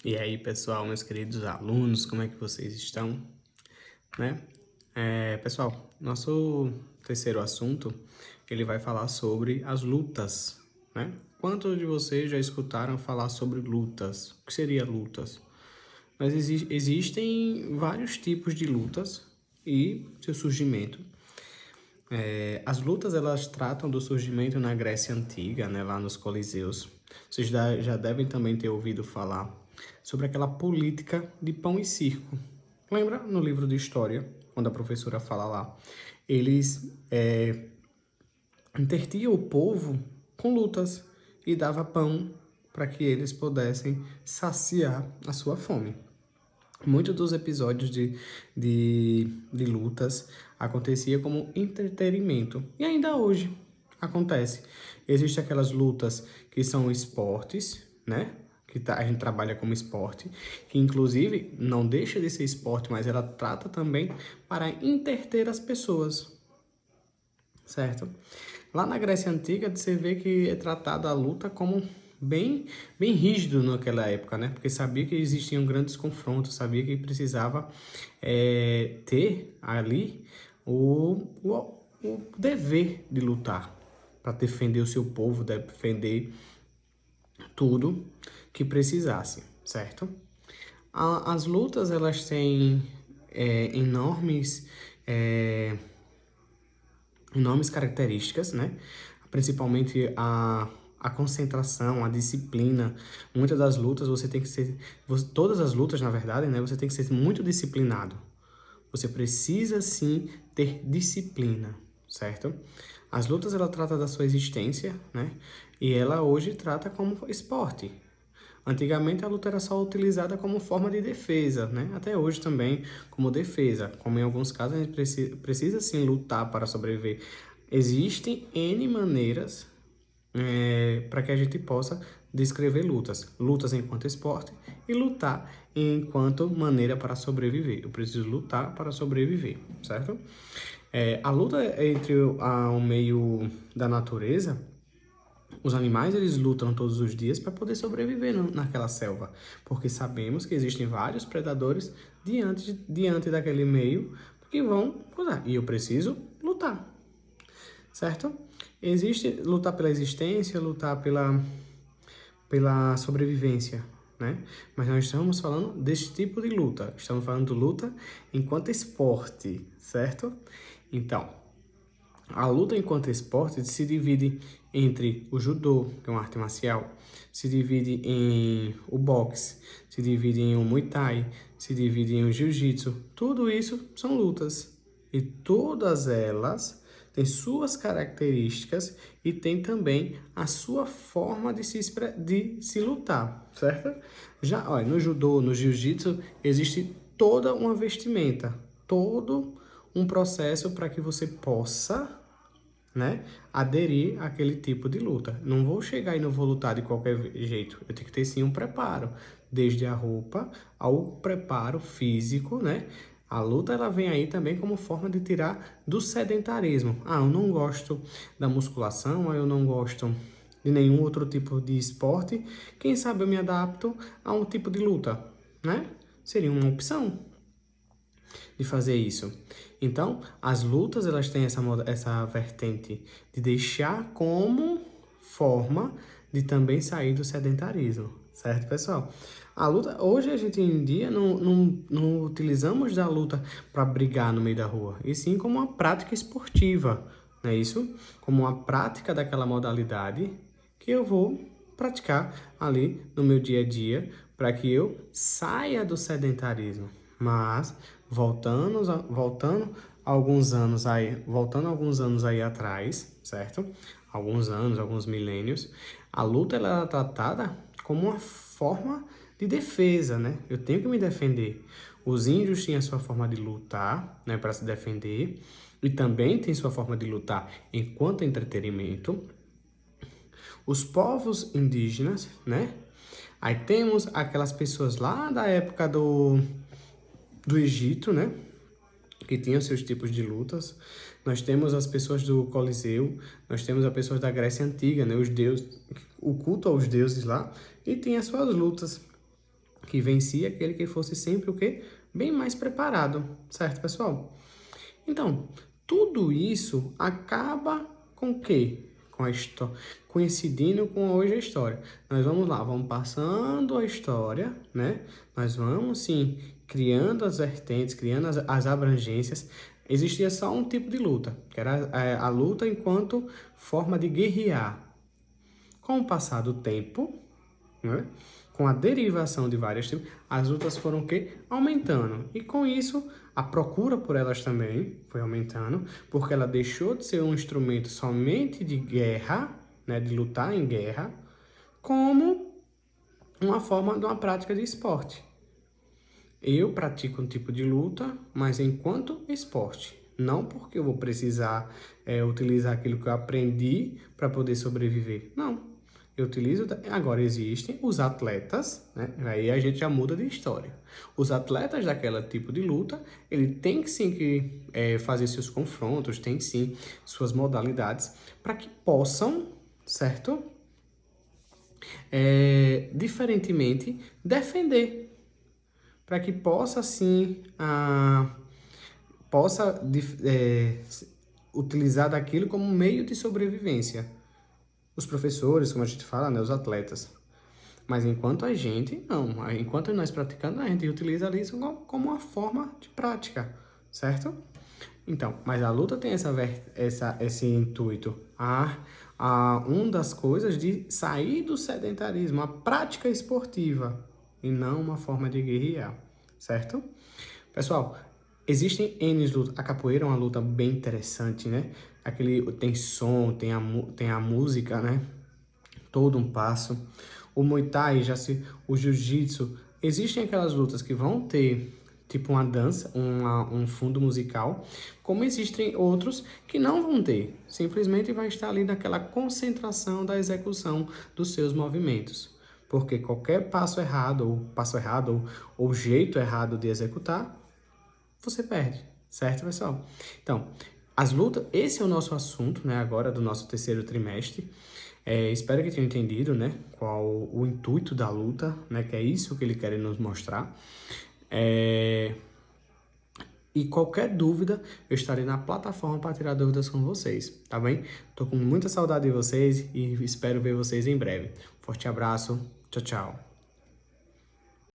E aí, pessoal, meus queridos alunos, como é que vocês estão? Né? Pessoal, nosso terceiro assunto, ele vai falar sobre as lutas, né? Quantos de vocês já escutaram falar sobre lutas? O que seria lutas? Mas existem vários tipos de lutas e seu surgimento. As lutas, elas tratam do surgimento na Grécia Antiga, né, lá nos Coliseus. Vocês já devem também ter ouvido falar sobre aquela política de pão e circo. Lembra no livro de história, quando a professora fala lá? Eles intertiam o povo com lutas e dava pão para que eles pudessem saciar a sua fome. Muitos dos episódios de lutas acontecia como entretenimento. E ainda hoje acontece. Existem aquelas lutas que são esportes, né? A gente trabalha como esporte, que inclusive não deixa de ser esporte, mas ela trata também para entreter as pessoas, certo? Lá na Grécia Antiga, você vê que é tratada a luta como bem rígido naquela época, né? Porque sabia que existiam grandes confrontos, sabia que precisava ter ali o dever de lutar para defender o seu povo, defender tudo que precisasse, certo? As lutas, elas têm enormes características, né? Principalmente a concentração, a disciplina. Muitas das lutas você tem que ser, todas as lutas, na verdade, né? Você tem que ser muito disciplinado. Você precisa sim ter disciplina, certo? As lutas, ela trata da sua existência, né? E ela hoje trata como esporte. Antigamente a luta era só utilizada como forma de defesa, né? Até hoje também como defesa, como em alguns casos a gente precisa sim lutar para sobreviver. Existem N maneiras para que a gente possa descrever lutas. Lutas enquanto esporte e lutar enquanto maneira para sobreviver. Eu preciso lutar para sobreviver, certo? A luta entre o meio da natureza, os animais, eles lutam todos os dias para poder sobreviver naquela selva, porque sabemos que existem vários predadores diante daquele meio que vão usar, e eu preciso lutar, certo? Existe lutar pela existência, lutar pela sobrevivência, né? Mas nós estamos falando desse tipo de luta, estamos falando de luta enquanto esporte, certo? Então, a luta enquanto esporte se divide entre o judô, que é uma arte marcial, se divide em o boxe, se divide em o muay thai, se divide em o jiu-jitsu. Tudo isso são lutas. E todas elas têm suas características e têm também a sua forma de se lutar, certo? Já, olha, no judô, no jiu-jitsu, existe toda uma vestimenta, todo um processo para que você possa, né, aderir àquele tipo de luta. Não vou chegar e não vou lutar de qualquer jeito. Eu tenho que ter sim um preparo, desde a roupa ao preparo físico, né? A luta, ela vem aí também como forma de tirar do sedentarismo. Ah, eu não gosto da musculação, eu não gosto de nenhum outro tipo de esporte. Quem sabe eu me adapto a um tipo de luta, né? Seria uma opção de fazer isso. Então, as lutas, elas têm essa vertente de deixar como forma de também sair do sedentarismo, certo, pessoal? A luta, hoje a gente em dia não utilizamos da luta para brigar no meio da rua, e sim como uma prática esportiva, não é isso? Como uma prática daquela modalidade que eu vou praticar ali no meu dia a dia para que eu saia do sedentarismo. Mas voltando alguns anos aí atrás, certo? Alguns anos, alguns milênios, a luta, ela era tratada como uma forma de defesa, né? Eu tenho que me defender. Os índios tinham a sua forma de lutar, né, para se defender, e também tem sua forma de lutar enquanto entretenimento. Os povos indígenas, né? Aí temos aquelas pessoas lá da época do Egito, né? Que tinham seus tipos de lutas. Nós temos as pessoas do Coliseu, nós temos as pessoas da Grécia Antiga, né? Os deuses, o culto aos deuses lá, e tem as suas lutas. que vencia aquele que fosse sempre o quê? Bem mais preparado, certo, pessoal? Então, tudo isso acaba com o quê? Com a história, coincidindo com hoje a história. Nós vamos lá, vamos passando a história, né? Nós vamos, sim, criando as vertentes, criando as abrangências. Existia só um tipo de luta, que era a luta enquanto forma de guerrear. Com o passar do tempo, né? Com a derivação de várias tribos, as lutas foram o quê? Aumentando. E com isso, a procura por elas também foi aumentando, porque ela deixou de ser um instrumento somente de guerra, né, de lutar em guerra, como uma forma de uma prática de esporte. Eu pratico um tipo de luta, mas enquanto esporte. Não porque eu vou precisar utilizar aquilo que eu aprendi para poder sobreviver. Não. Eu utilizo. Agora existem os atletas, né? Aí a gente já muda de história. Os atletas daquele tipo de luta, ele tem que sim que fazer seus confrontos, tem sim suas modalidades, para que possam, certo? Diferentemente, defender para que possa, assim, possa utilizar daquilo como meio de sobrevivência. Os professores, como a gente fala, né, os atletas. Mas enquanto a gente, não. Enquanto nós praticando, a gente utiliza isso como uma forma de prática, certo? Então, mas a luta tem esse intuito. Uma das coisas de sair do sedentarismo, a prática esportiva, e não uma forma de guerrear, certo? Pessoal, existem N lutas. A capoeira é uma luta bem interessante, né? Tem som, tem a música, né? Todo um passo. O Muay Thai, o Jiu-Jitsu, existem aquelas lutas que vão ter tipo uma dança, um fundo musical, como existem outros que não vão ter. Simplesmente vai estar ali naquela concentração da execução dos seus movimentos. Porque qualquer passo errado, ou jeito errado de executar, você perde, certo, pessoal? Então, as lutas, esse é o nosso assunto, né, agora do nosso terceiro trimestre. Espero que tenham entendido, né, qual o intuito da luta, né, que é isso que ele quer nos mostrar. E qualquer dúvida, eu estarei na plataforma para tirar dúvidas com vocês, tá bem? Tô com muita saudade de vocês e espero ver vocês em breve. Forte abraço, tchau, tchau.